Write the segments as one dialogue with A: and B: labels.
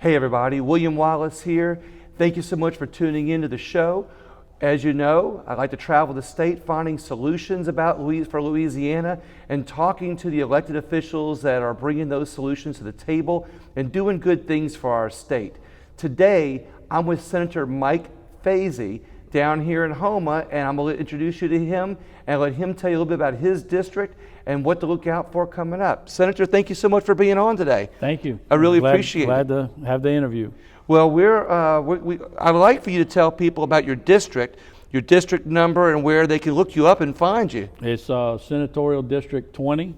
A: Hey everybody, William Wallace here. Thank you so much for tuning into the show. As you know, I like to travel the state finding solutions for Louisiana and talking to the elected officials that are bringing those solutions to the table and doing good things for our state. Today, I'm with Senator Mike Fesi down here in Houma, and I'm going to introduce you to him and let him tell you a little bit about his district and what to look out for coming up. Senator, thank you so much for being on today.
B: Thank you.
A: I really appreciate it.
B: Glad to have the interview.
A: Well, I'd like for you to tell people about your district number, and where they can look you up and find you.
B: It's Senatorial District 20.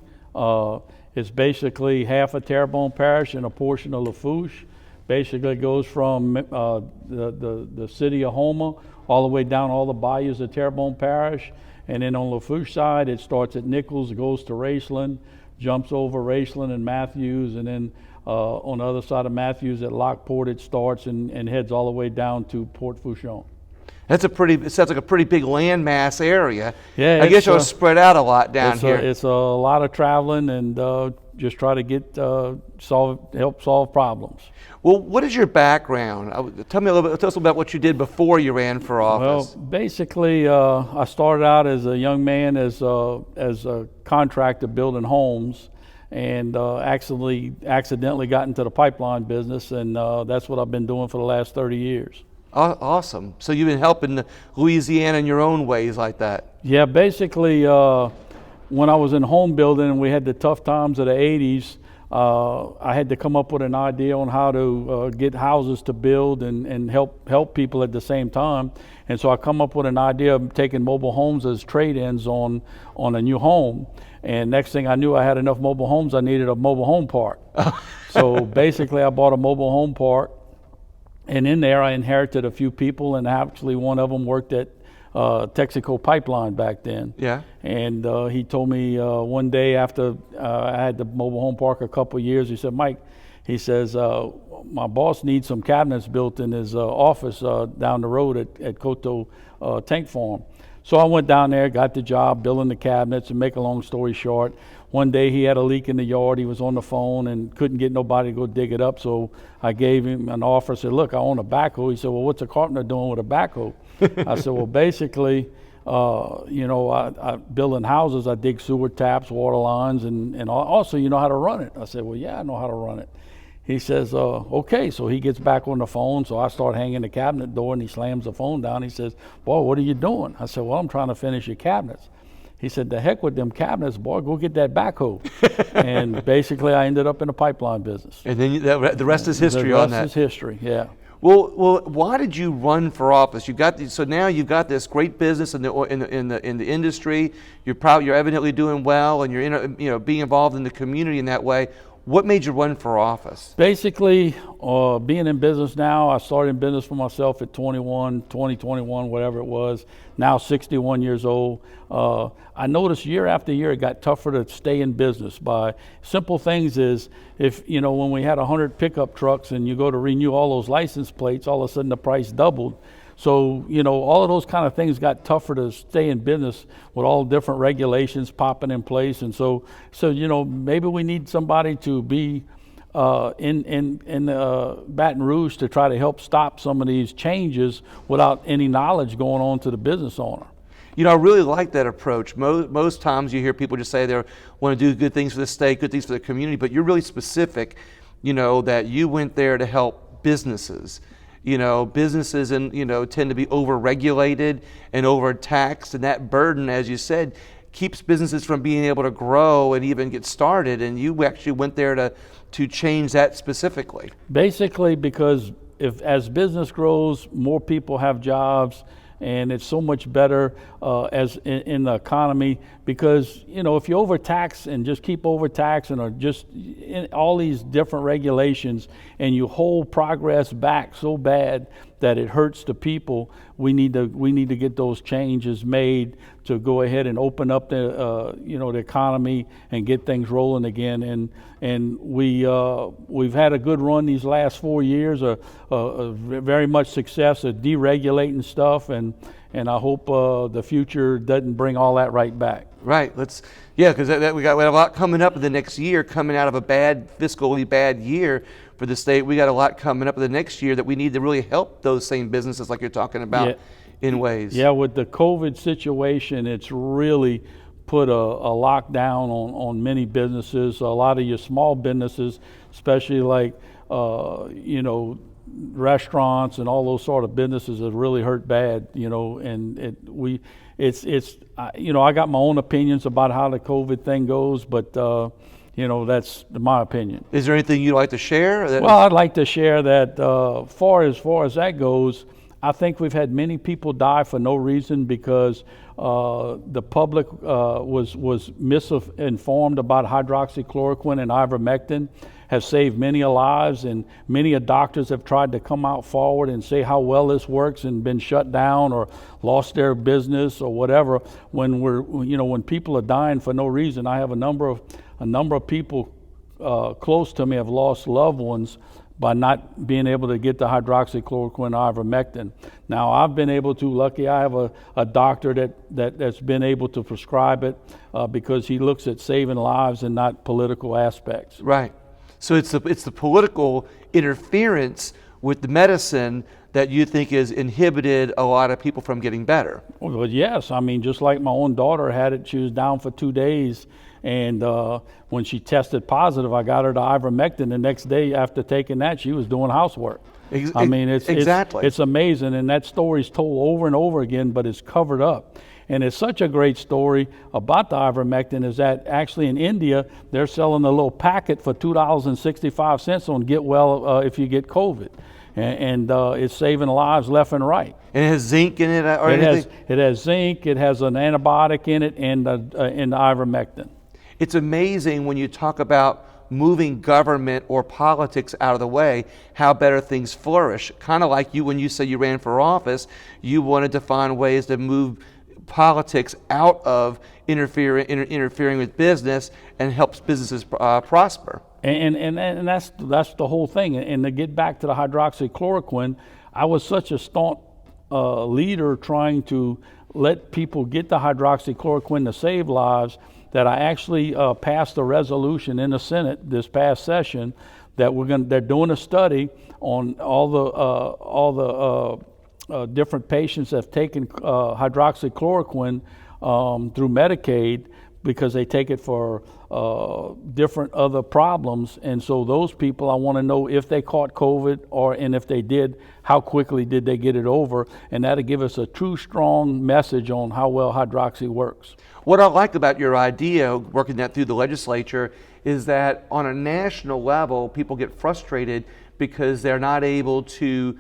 B: It's basically half of Terrebonne Parish and a portion of Lafourche. Basically, it goes from the city of Houma all the way down all the bayous of Terrebonne Parish. And then on Lafourche side, it starts at Nichols, it goes to Raceland, jumps over Raceland and Matthews, and then on the other side of Matthews at Lockport, it starts and heads all the way down to Port Fourchon. It
A: sounds like a pretty big landmass area.
B: Yeah,
A: I guess you're spread out a lot down here.
B: It's a lot of traveling and just try to get help solve problems.
A: Well, what is your background? Tell us a little bit about what you did before you ran for office.
B: Well, basically, I started out as a young man as a contractor building homes, and accidentally got into the pipeline business, and that's what I've been doing for the last 30 years.
A: Awesome. So you've been helping Louisiana in your own ways like that.
B: Yeah, basically, when I was in home building and we had the tough times of the 80s, I had to come up with an idea on how to get houses to build and help people at the same time. And so I come up with an idea of taking mobile homes as trade-ins on a new home. And next thing I knew, I had enough mobile homes, I needed a mobile home park. So basically, I bought a mobile home park. And in there, I inherited a few people, and actually one of them worked at Texaco Pipeline back then.
A: Yeah.
B: And he told me one day after I had the mobile home park a couple of years, he said, Mike, he says, my boss needs some cabinets built in his office down the road at Coteau Tank Farm. So I went down there, got the job building the cabinets, and make a long story short, one day he had a leak in the yard. He was on the phone and couldn't get nobody to go dig it up. So I gave him an offer. I said, look, I own a backhoe. He said, well, what's a carpenter doing with a backhoe? I said, well, basically, I building houses, I dig sewer taps, water lines, and also you know how to run it. I said, well, yeah, I know how to run it. He says, okay. So he gets back on the phone. So I start hanging the cabinet door, and he slams the phone down. He says, boy, what are you doing? I said, well, I'm trying to finish your cabinets. He said, the heck with them cabinets, boy, go get that backhoe. And basically, I ended up in the pipeline business.
A: And then the rest is history on that.
B: The rest is history, yeah.
A: Well, why did you run for office? So now you've got this great business in the industry. You're evidently doing well, and you're being involved in the community in that way. What made you run for office?
B: Basically, being in business now, I started in business for myself at 21, whatever it was, now 61 years old. I noticed year after year it got tougher to stay in business by simple things is, when we had 100 pickup trucks and you go to renew all those license plates, all of a sudden the price doubled. So, all of those kind of things got tougher to stay in business with all different regulations popping in place. And so maybe we need somebody to be in Baton Rouge to try to help stop some of these changes without any knowledge going on to the business owner.
A: I really like that approach. Most times you hear people just say they want to do good things for the state, good things for the community, but you're really specific, that you went there to help businesses. Businesses tend to be over-regulated and over-taxed, and that burden, as you said, keeps businesses from being able to grow and even get started, and you actually went there to change that specifically.
B: Basically, because as business grows, more people have jobs, and it's so much better as in the economy, because if you overtax and just keep overtaxing, or just in all these different regulations, and you hold progress back so bad that it hurts the people, we need to get those changes made to go ahead and open up the the economy and get things rolling again. And we've had a good run these last 4 years, very much success at deregulating stuff, and I hope the future doesn't bring all that right back.
A: Right. Because we have a lot coming up in the next year, coming out of a fiscally bad year for the state. We got a lot coming up in the next year that we need to really help those same businesses like you're talking about in ways.
B: Yeah, with the COVID situation, it's really put a lockdown on many businesses. A lot of your small businesses, especially like restaurants and all those sort of businesses, have really hurt bad. I got my own opinions about how the COVID thing goes, but that's my opinion.
A: Is there anything you'd like to share?
B: Well, I'd like to share that far as that goes, I think we've had many people die for no reason because the public was misinformed about hydroxychloroquine and ivermectin. Has saved many lives, and many doctors have tried to come out forward and say how well this works and been shut down or lost their business or whatever. When people are dying for no reason, I have a number of people close to me have lost loved ones by not being able to get the hydroxychloroquine ivermectin. Now I've been able to, lucky I have a doctor that's been able to prescribe it because he looks at saving lives and not political aspects.
A: Right. So it's the political interference with the medicine that you think has inhibited a lot of people from getting better.
B: Well, yes. I mean, just like my own daughter had it, she was down for 2 days, and when she tested positive, I got her the ivermectin. The next day after taking that, she was doing housework. I mean, it's amazing, and that story's told over and over again, but it's covered up. And it's such a great story about the ivermectin is that actually in India, they're selling a little packet for $2.65 on Get Well if you get COVID. And it's saving lives left and right.
A: And it has zinc in it or anything?
B: It has zinc, it has an antibiotic in it, and the ivermectin.
A: It's amazing when you talk about moving government or politics out of the way, how better things flourish. Kind of like you when you say you ran for office, you wanted to find ways to move politics out of interfering with business and helps businesses prosper.
B: And that's the whole thing. And to get back to the hydroxychloroquine, I was such a staunch leader trying to let people get the hydroxychloroquine to save lives that I actually passed a resolution in the Senate this past session that they're doing a study on all the different patients that have taken hydroxychloroquine through Medicaid because they take it for different other problems. And so those people, I want to know if they caught COVID and if they did, how quickly did they get it over? And that'll give us a true strong message on how well hydroxy works.
A: What I like about your idea, working that through the legislature, is that on a national level, people get frustrated because they're not able to,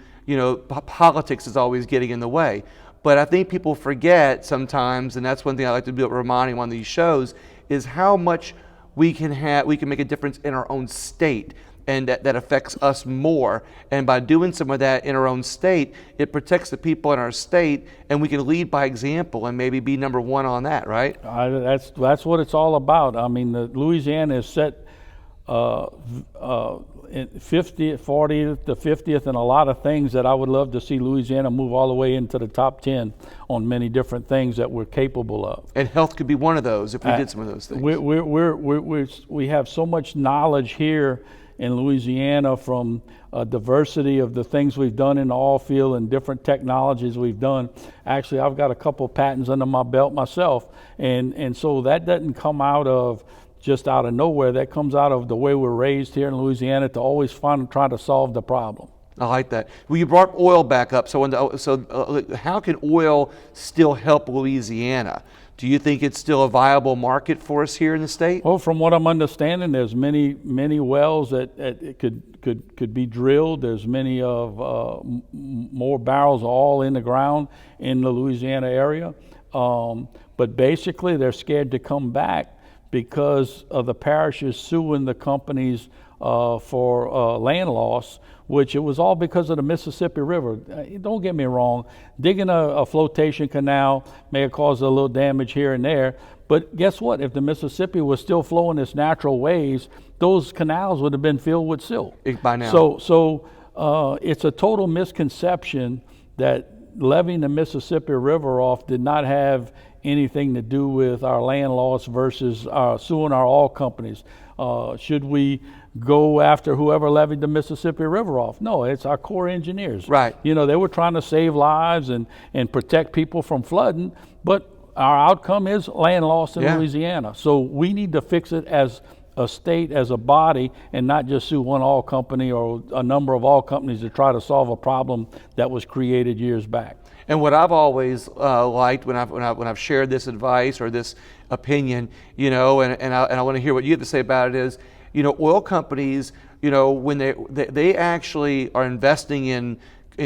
A: politics is always getting in the way. But I think people forget sometimes, and that's one thing I like to be reminding on these shows, is how much we can make a difference in our own state, and that affects us more. And by doing some of that in our own state, it protects the people in our state, and we can lead by example and maybe be number one on that, right?
B: That's what it's all about. I mean, Louisiana is set 40th to 50th in a lot of things that I would love to see Louisiana move all the way into the top 10 on many different things that we're capable of.
A: And health could be one of those if we did some of those things.
B: We have so much knowledge here in Louisiana from a diversity of the things we've done in the oil field and different technologies we've done. Actually, I've got a couple of patents under my belt myself, and so that doesn't come out of nowhere. That comes out of the way we're raised here in Louisiana to always try to solve the problem.
A: I like that. Well, you brought oil back up. So how can oil still help Louisiana? Do you think it's still a viable market for us here in the state?
B: Well, from what I'm understanding, there's many wells that could be drilled. There's many more barrels of oil in the ground in the Louisiana area. But basically, they're scared to come back because of the parishes suing the companies for land loss, which it was all because of the Mississippi River. Don't get me wrong, digging a flotation canal may have caused a little damage here and there, but guess what? If the Mississippi was still flowing its natural ways, those canals would have been filled with silt.
A: By now.
B: So it's a total misconception that levying the Mississippi River off did not have anything to do with our land loss versus suing our oil companies? Should we go after whoever levied the Mississippi River off? No, it's our Corps engineers.
A: Right.
B: You know, they were trying to save lives and protect people from flooding, but our outcome is land loss in Louisiana. So we need to fix it as a state, as a body, and not just sue one oil company or a number of oil companies to try to solve a problem that was created years back.
A: And what I've always liked when I've shared this advice or this opinion, you know, and I want to hear what you have to say about it is, you know, oil companies, you know, when they actually are investing in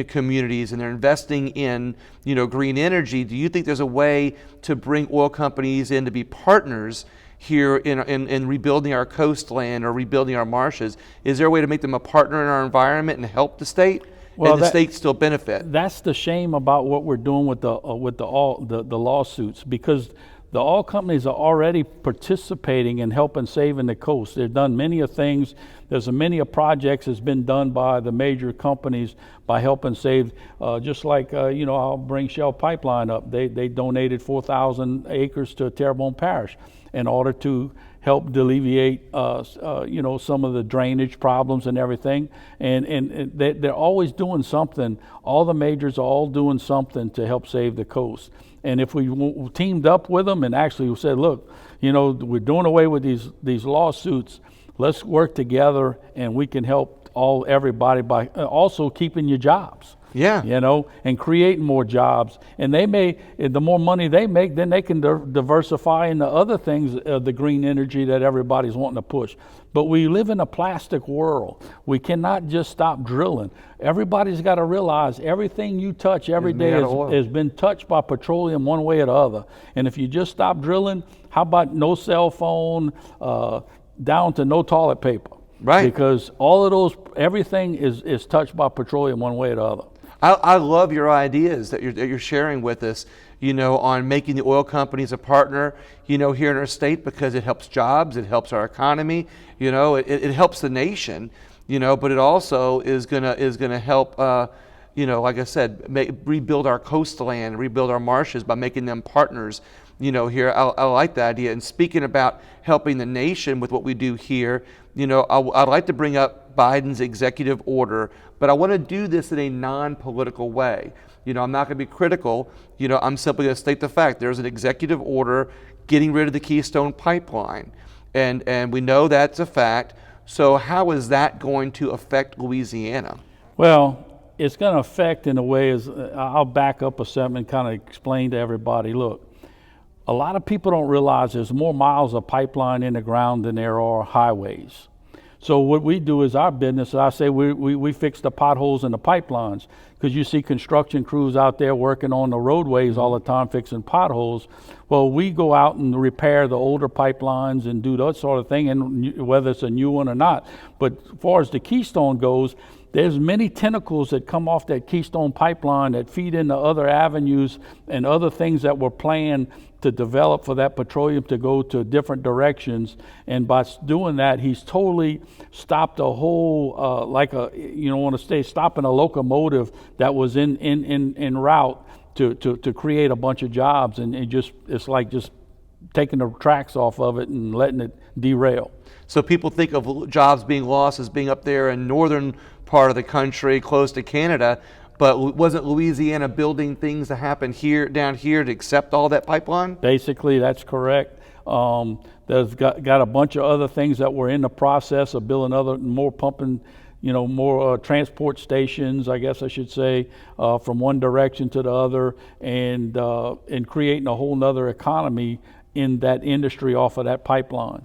A: communities and they're investing in, you know, green energy, do you think there's a way to bring oil companies in to be partners here in rebuilding our coastland or rebuilding our marshes? Is there a way to make them a partner in our environment and help the state? Well, and the state still benefit?
B: That's the shame about what we're doing with the lawsuits, because the oil companies are already participating in helping saving the coast. They've done many of things. There's many of projects that's been done by the major companies by helping save, just like, you know, I'll bring Shell Pipeline up. They donated 4,000 acres to Terrebonne Parish in order to help alleviate, you know, some of the drainage problems and everything. And they're always doing something. All the majors are all doing something to help save the coast. And if we teamed up with them and actually said, look, you know, we're doing away with these lawsuits, let's work together and we can help everybody by also keeping your jobs.
A: Yeah.
B: You know, and creating more jobs. And the more money they make, then they can diversify into other things, the green energy that everybody's wanting to push. But we live in a plastic world. We cannot just stop drilling. Everybody's got to realize everything you touch every day has been touched by petroleum one way or the other. And if you just stop drilling, how about no cell phone, down to no toilet paper?
A: Right.
B: Because all of those, everything is touched by petroleum one way or the other.
A: I love your ideas that you're sharing with us, you know, on making the oil companies a partner, you know, here in our state, because it helps jobs, it helps our economy, you know, it helps the nation, you know, but it also is gonna help, you know, like I said, rebuild our coastland, rebuild our marshes by making them partners, you know, here. I like the idea. And speaking about helping the nation with what we do here, you know, I'd like to bring up Biden's executive order, but I want to do this in a non-political way. You know, I'm not going to be critical. You know, I'm simply going to state the fact. There's an executive order getting rid of the Keystone Pipeline, and we know that's a fact. So how is that going to affect Louisiana?
B: Well, it's going to affect in a way as I'll back up a step and kind of explain to everybody. Look, a lot of people don't realize there's more miles of pipeline in the ground than there are highways. So what we do is our business, I say we fix the potholes in the pipelines, because you see construction crews out there working on the roadways all the time fixing potholes. Well, we go out and repair the older pipelines and do that sort of thing, and whether it's a new one or not. But as far as the Keystone goes, there's many tentacles that come off that Keystone Pipeline that feed into other avenues and other things that were planned to develop for that petroleum to go to different directions. And by doing that, he's totally stopped a whole, stopping a locomotive that was in route to create a bunch of jobs. And it's like just taking the tracks off of it and letting it derail.
A: So people think of jobs being lost as being up there in northern part of the country, close to Canada, but wasn't Louisiana building things to happen down here to accept all that pipeline?
B: Basically, that's correct. There's got a bunch of other things that were in the process of building more pumping, more transport stations, I guess I should say, from one direction to the other, and creating a whole nother economy in that industry off of that pipeline.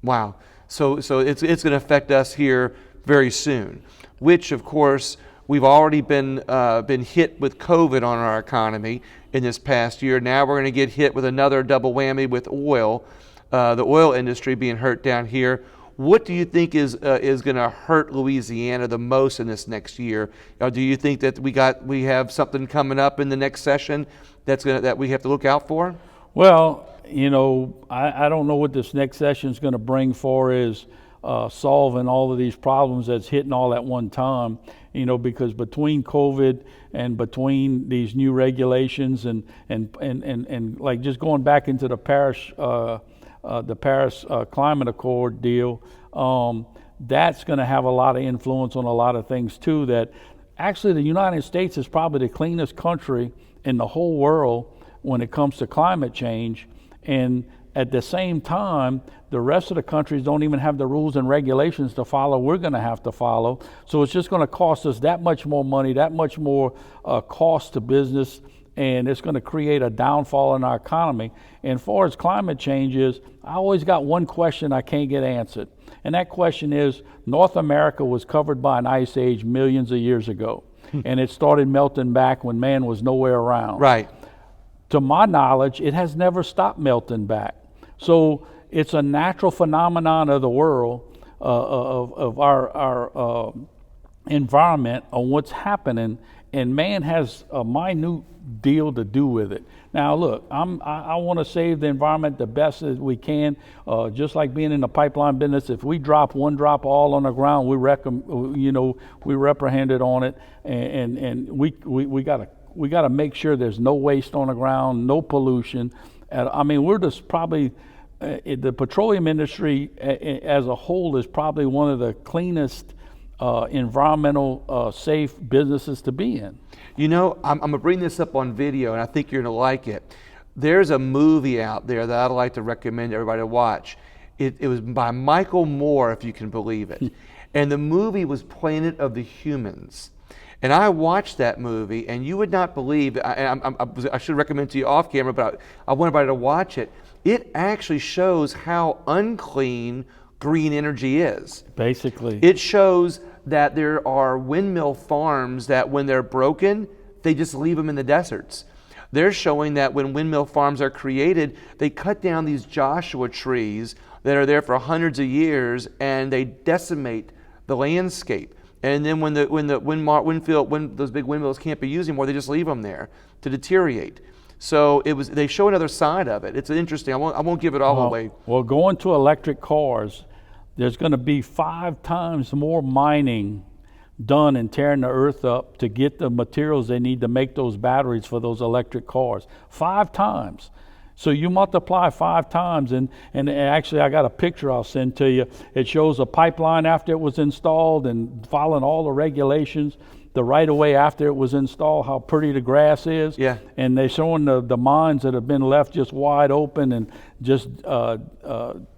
A: Wow. So it's going to affect us here very soon, which of course we've already been hit with COVID on our economy in this past year. Now we're going to get hit with another double whammy with oil, the oil industry being hurt down here. What do you think is going to hurt Louisiana the most in this next year? Do you think that we have something coming up in the next session that we have to look out for?
B: Well, I don't know what this next session is going to bring for is solving all of these problems that's hitting all at one time. Because between COVID and between these new regulations and like just going back into the Paris Climate Accord deal, that's going to have a lot of influence on a lot of things too. That actually the United States is probably the cleanest country in the whole world when it comes to climate change, and at the same time, the rest of the countries don't even have the rules and regulations to follow we're going to have to follow. So it's just going to cost us that much more money, that much more cost to business, and it's going to create a downfall in our economy. And as far as climate change is, I always got one question I can't get answered. And that question is, North America was covered by an ice age millions of years ago, and it started melting back when man was nowhere around.
A: Right.
B: To my knowledge, it has never stopped melting back. So it's a natural phenomenon of the world, of our environment, on what's happening, and man has a minute deal to do with it. Now, look, I want to save the environment the best as we can. Just like being in the pipeline business, if we drop one drop of oil on the ground, we reprehended on it, and we got to make sure there's no waste on the ground, no pollution. We're just probably the petroleum industry as a whole is probably one of the cleanest environmental safe businesses to be in.
A: I'm going to bring this up on video, and I think you're going to like it. There's a movie out there that I'd like to recommend everybody to watch. It was by Michael Moore, if you can believe it. And the movie was Planet of the Humans. And I watched that movie, and you would not believe, I should recommend it to you off camera, but I want everybody to watch it. It actually shows how unclean green energy is.
B: Basically.
A: It shows that there are windmill farms that when they're broken, they just leave them in the deserts. They're showing that when windmill farms are created, they cut down these Joshua trees that are there for hundreds of years, and they decimate the landscape. And then when those big windmills can't be used anymore, they just leave them there to deteriorate. So they show another side of it. It's interesting. I won't give it all away.
B: Well, going to electric cars, there's going to be 5 times more mining done and tearing the earth up to get the materials they need to make those batteries for those electric cars. 5 times. So you multiply 5 times, and actually I got a picture I'll send to you. It shows a pipeline after it was installed and following all the regulations. The right of way after it was installed, how pretty the grass is.
A: Yeah.
B: And they're showing the mines that have been left just wide open and just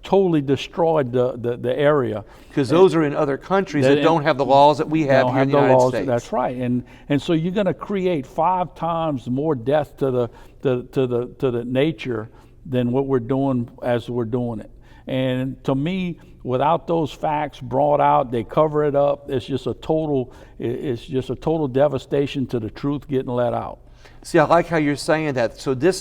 B: totally destroyed the area.
A: Because those are in other countries that don't have the laws that we have here in the United States.
B: That's right. And so you're going to create 5 times more death to the nature than what we're doing as we're doing it. And to me, without those facts brought out, they cover it up. It's just a total devastation to the truth getting let out.
A: See, I like how you're saying that. So this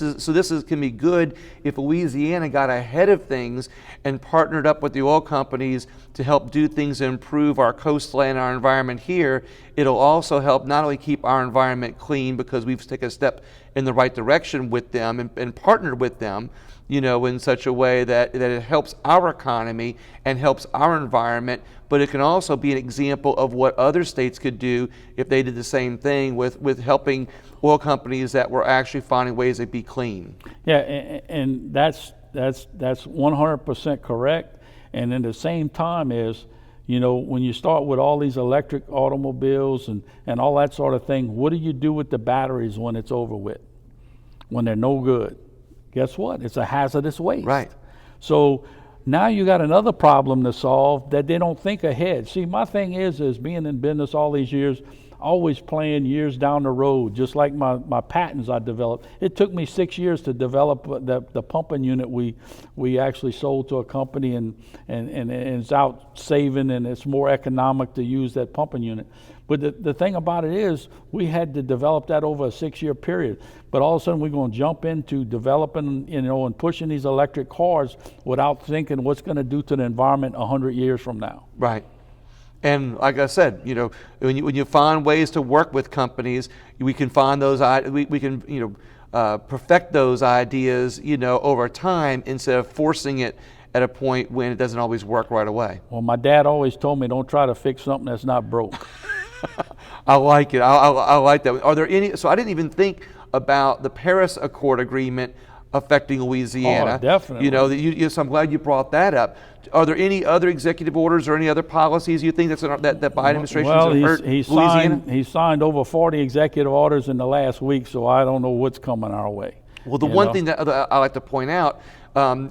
A: can be good if Louisiana got ahead of things and partnered up with the oil companies to help do things to improve our coastline, our environment here. It'll also help not only keep our environment clean because we've taken a step in the right direction with them and partnered with them, in such a way that it helps our economy and helps our environment, but it can also be an example of what other states could do if they did the same thing with helping oil companies that were actually finding ways to be clean.
B: Yeah, and that's 100% correct. And at the same time is, when you start with all these electric automobiles and all that sort of thing, what do you do with the batteries when it's over with? When they're no good? Guess what? It's a hazardous waste.
A: Right.
B: So now you got another problem to solve that they don't think ahead. See, my thing is being in business all these years, always playing years down the road, just like my patents I developed. It took me 6 years to develop the pumping unit we actually sold to a company, and it's out saving, and it's more economic to use that pumping unit. But the thing about it is we had to develop that over a 6-year period. But all of a sudden we're going to jump into developing, and pushing these electric cars without thinking what's going to do to the environment 100 years from now.
A: Right. And like I said, when you find ways to work with companies, we can find those, we can perfect those ideas, over time instead of forcing it at a point when it doesn't always work right away.
B: Well, my dad always told me, don't try to fix something that's not broke.
A: I like it. I like that. Are there any? So I didn't even think about the Paris Accord agreement affecting Louisiana.
B: Oh, definitely.
A: You know, so I'm glad you brought that up. Are there any other executive orders or any other policies you think that the Biden administration has hurt Louisiana?
B: He signed over 40 executive orders in the last week, so I don't know what's coming our way.
A: Well, the one thing that I like to point out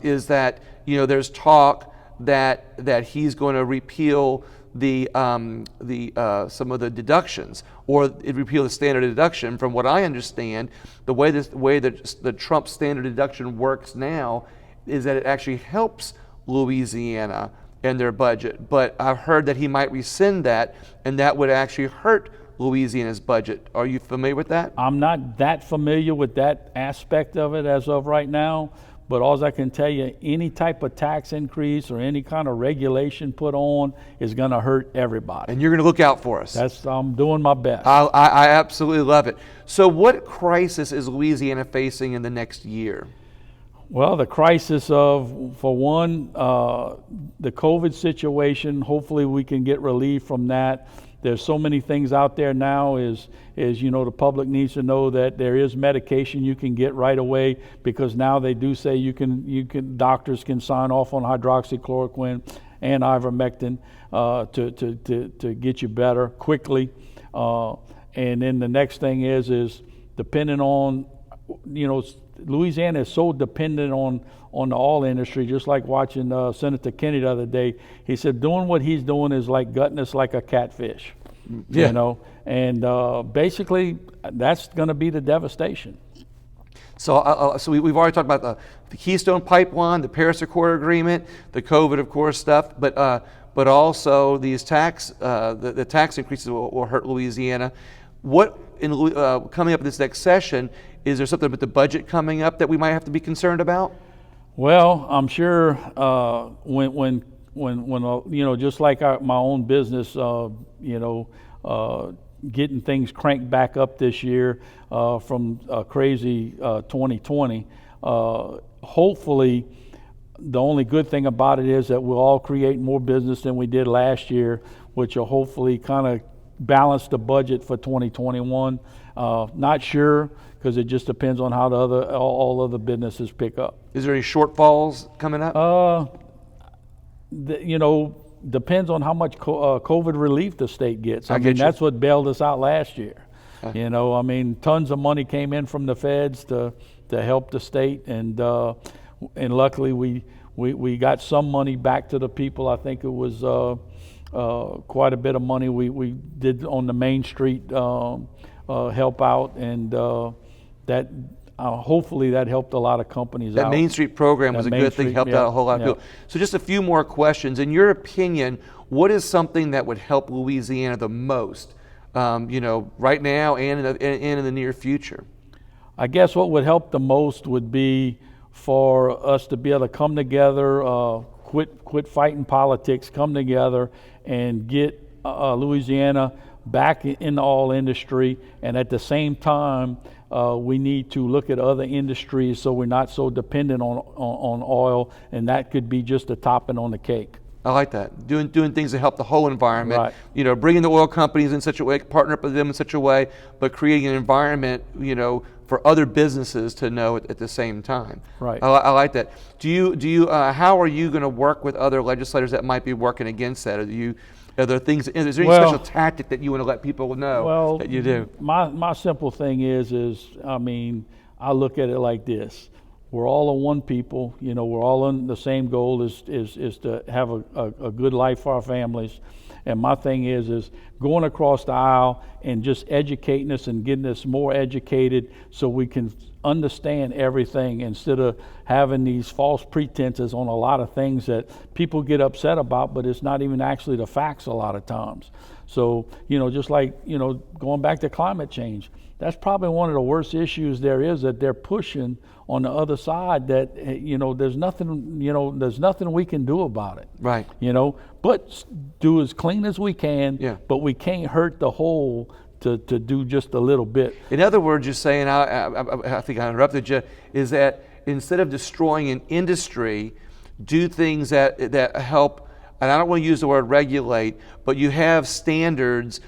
A: is that, you know, there's talk that he's going to repeal some of the deductions, or repeal the standard deduction. From what I understand, the way that the Trump standard deduction works now is that it actually helps Louisiana and their budget. But I've heard that he might rescind that, and that would actually hurt Louisiana's budget. Are you familiar with that?
B: I'm not that familiar with that aspect of it as of right now, but all I can tell you, any type of tax increase or any kind of regulation put on is going to hurt everybody.
A: And you're going to look out for us.
B: I'm doing my best.
A: I absolutely love it. So what crisis is Louisiana facing in the next year?
B: Well, the crisis of, for one, the COVID situation. Hopefully we can get relief from that. There's so many things out there now, is you know, the public needs to know that there is medication you can get right away, because now they do say doctors can sign off on hydroxychloroquine and ivermectin to get you better quickly. And then the next thing is depending on, you know, Louisiana is so dependent on the oil industry, just like watching Senator Kennedy the other day. He said doing what he's doing is like gutting us like a catfish, you know, and basically that's going to be the devastation.
A: So, we've already talked about the Keystone Pipeline, the Paris Accord Agreement, the COVID, of course, stuff, but also these the tax increases will hurt Louisiana. What coming up this next session? Is there something with the budget coming up that we might have to be concerned about?
B: Well, I'm sure when you know, just like my own business, you know, getting things cranked back up this year from a crazy 2020. Hopefully, the only good thing about it is that we'll all create more business than we did last year, which will hopefully kind of balance the budget for 2021. Not sure, because it just depends on how all other businesses pick up.
A: Is there any shortfalls coming up?
B: You know, depends on how much COVID relief the state gets. I mean,
A: you.
B: That's what bailed us out last year. You know, I mean, tons of money came in from the feds to help the state, and luckily we got some money back to the people. I think it was quite a bit of money we did on the Main Street help out, and that hopefully that helped a lot of companies out.
A: That Main Street program was a good thing, helped out a whole lot of people. So just a few more questions. In your opinion, what is something that would help Louisiana the most, you know, right now and in the near future?
B: I guess what would help the most would be for us to be able to come together, quit fighting politics, come together and get Louisiana back in the oil industry, and at the same time we need to look at other industries so we're not so dependent on oil, and that could be just a topping on the cake.
A: I like that. Doing things to help the whole environment.
B: Right.
A: You know, bringing the oil companies in such a way, partner up with them in such a way, but creating an environment, you know, for other businesses to know at the same time.
B: Right.
A: I like that. Do you? How are you going to work with other legislators that might be working against that? Are there things? Is there any special tactic that you want to let people know that you do?
B: My simple thing is I mean, I look at it like this. We're all a one people, you know, we're all in the same goal is to have a good life for our families. And my thing is going across the aisle and just educating us and getting us more educated so we can understand everything, instead of having these false pretenses on a lot of things that people get upset about, but it's not even actually the facts a lot of times. So, you know, just like, you know, going back to climate change, that's probably one of the worst issues there is, that they're pushing on the other side, that, you know, there's nothing we can do about it.
A: Right.
B: You know, but do as clean as we can,
A: Yeah.
B: but we can't hurt the whole to do just a little bit.
A: In other words, you're saying, I think I interrupted you, is that instead of destroying an industry do things that help, and I don't want to use the word regulate, but you have standards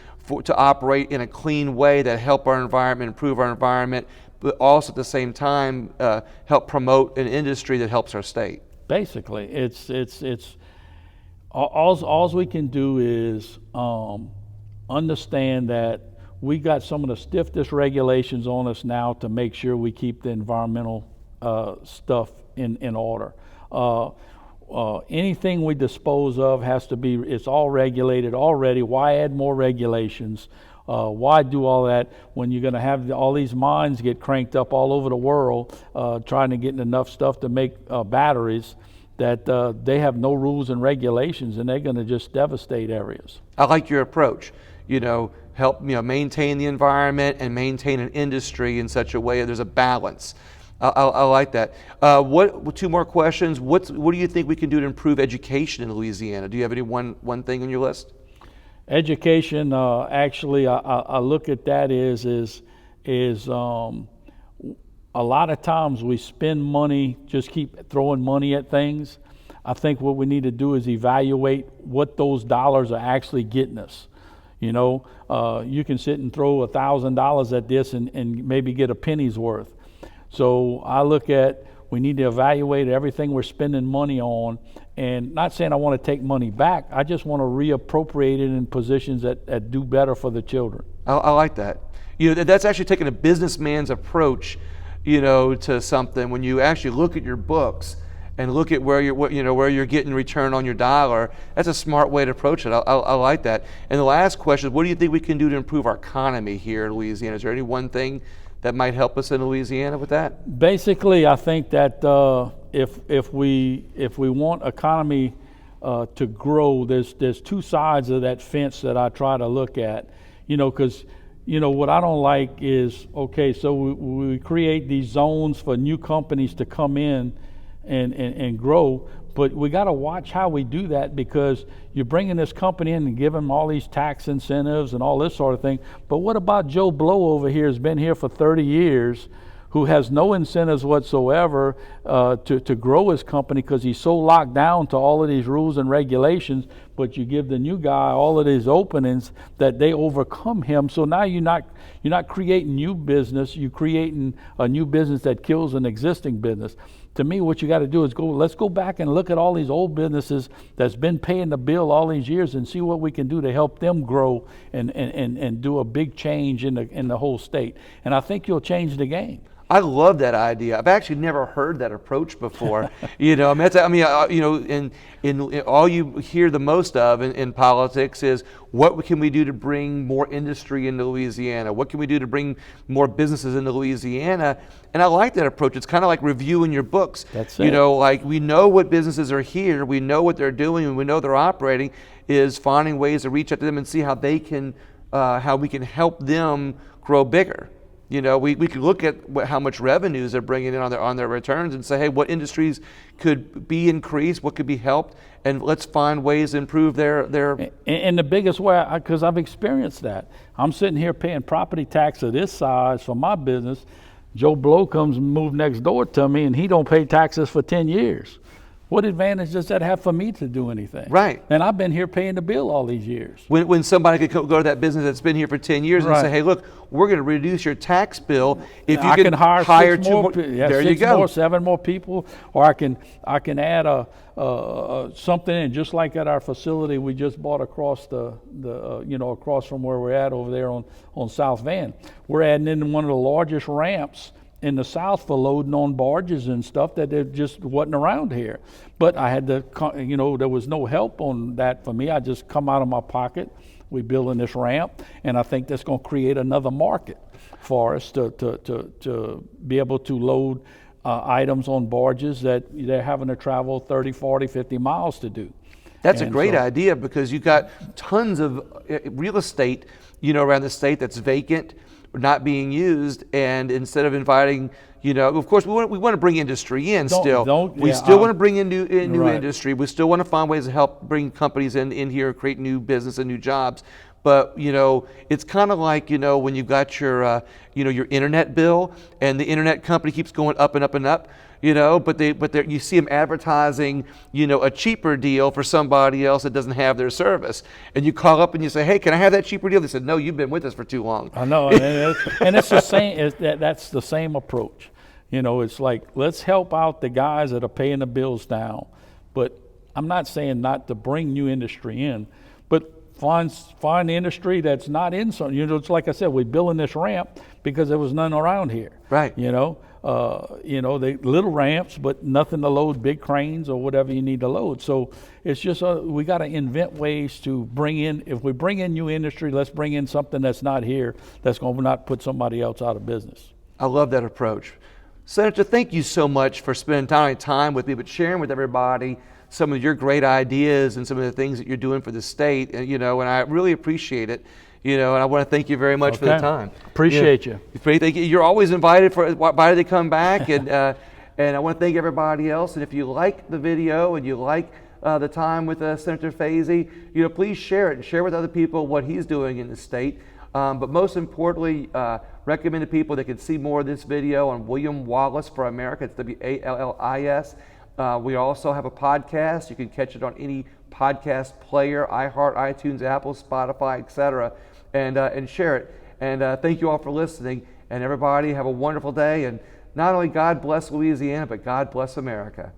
A: to operate in a clean way that help our environment, improve our environment, but also at the same time help promote an industry that helps our state.
B: Basically, it's all we can do is understand that we got some of the stiffest regulations on us now to make sure we keep the environmental stuff in order. Anything we dispose of has to be, it's all regulated already. Why add more regulations? Why do all that when you're going to have all these mines get cranked up all over the world trying to get enough stuff to make batteries that they have no rules and regulations, and they're going to just devastate areas.
A: I like your approach. Help maintain the environment and maintain an industry in such a way that there's a balance. I like that. Two more questions. What do you think we can do to improve education in Louisiana? Do you have any one thing on your list?
B: Education, actually, I look at that is a lot of times we spend money, just keep throwing money at things. I think what we need to do is evaluate what those dollars are actually getting us. You can sit and throw $1,000 at this and maybe get a penny's worth. So I look at, we need to evaluate everything we're spending money on, and not saying I want to take money back, I just want to reappropriate it in positions that do better for the children.
A: I like that. That's actually taking a businessman's approach, to something. When you actually look at your books and look at where you're getting return on your dollar, that's a smart way to approach it. I like that. And the last question is, what do you think we can do to improve our economy here in Louisiana? Is there any one thing that might help us in Louisiana with that?
B: Basically, I think that if we want economy to grow, there's two sides of that fence that I try to look at. Because what I don't like is, okay, so we create these zones for new companies to come in and grow, but we got to watch how we do that, because you're bringing this company in and giving them all these tax incentives and all this sort of thing. But what about Joe Blow over here, who's been here for 30 years, who has no incentives whatsoever to grow his company because he's so locked down to all of these rules and regulations, but you give the new guy all of these openings that they overcome him. So now you're not creating new business, you're creating a new business that kills an existing business. To me, what you got to do is let's go back and look at all these old businesses that's been paying the bill all these years and see what we can do to help them grow and do a big change in the whole state. And I think you'll change the game.
A: I love that idea. I've actually never heard that approach before. In all you hear the most of in politics is, what can we do to bring more industry into Louisiana? What can we do to bring more businesses into Louisiana? And I like that approach. It's kind of like reviewing your books.
B: That's it.
A: Like, we know what businesses are here, we know what they're doing, and we know they're operating. Is finding ways to reach out to them and see how we can help them grow bigger. We could look at how much revenues they're bringing in on their returns and say, hey, what industries could be increased, what could be helped, and let's find ways to improve their.
B: And the biggest way, because I've experienced that, I'm sitting here paying property tax of this size for my business. Joe Blow comes and moves next door to me, and he don't pay taxes for 10 years. What advantage does that have for me to do anything?
A: Right.
B: And I've been here paying the bill all these years.
A: When somebody could go to that business that's been here for 10 years and say, hey, look, we're going to reduce your tax bill if you can hire two more. There you go. 7 more people, or I can add something in, just like at our facility we just bought across across from where we're at over there on South Van. We're adding in one of the largest ramps in the South for loading on barges and stuff that there just wasn't around here. But I had to, there was no help on that for me. I just come out of my pocket. We're building this ramp, and I think that's going to create another market for us to be able to load items on barges that they're having to travel 30, 40, 50 miles to do. That's a great idea, because you've got tons of real estate, around the state that's vacant, not being used, and instead of inviting, of course we want to bring industry in still. We still want to bring in new right. industry. We still want to find ways to help bring companies in here, create new business and new jobs. But it's kind of like when you've got your your internet bill, and the internet company keeps going up and up and up. you know, but you see them advertising, you know, a cheaper deal for somebody else that doesn't have their service. And you call up and you say, hey, can I have that cheaper deal? They said, no, you've been with us for too long.
B: I know, and it's the same. That's the same approach. You know, it's like, let's help out the guys that are paying the bills now. But I'm not saying not to bring new industry in, but find industry that's not in something. You know, it's like I said, we're building this ramp because there was none around here.
A: Right.
B: You know, they little ramps, but nothing to load big cranes or whatever you need to load. So it's just we got to invent ways to bring in. If we bring in new industry, let's bring in something that's not here, that's going to not put somebody else out of business.
A: I love that approach. Senator, thank you so much for spending time with me, but sharing with everybody some of your great ideas and some of the things that you're doing for the state, and you know, and I really appreciate it. You know, and I want to thank you very much for the time.
B: Appreciate you.
A: Thank you. You're always invited to come back, and I want to thank everybody else. And if you like the video and you like the time with Senator Fesi, you know, please share it and share with other people what he's doing in the state. But most importantly, recommend to people that can see more of this video on William Wallace for America. It's WALLIS. We also have a podcast. You can catch it on any podcast player, iHeart, iTunes, Apple, Spotify, etc., and share it. And thank you all for listening. And everybody have a wonderful day. And not only God bless Louisiana, but God bless America.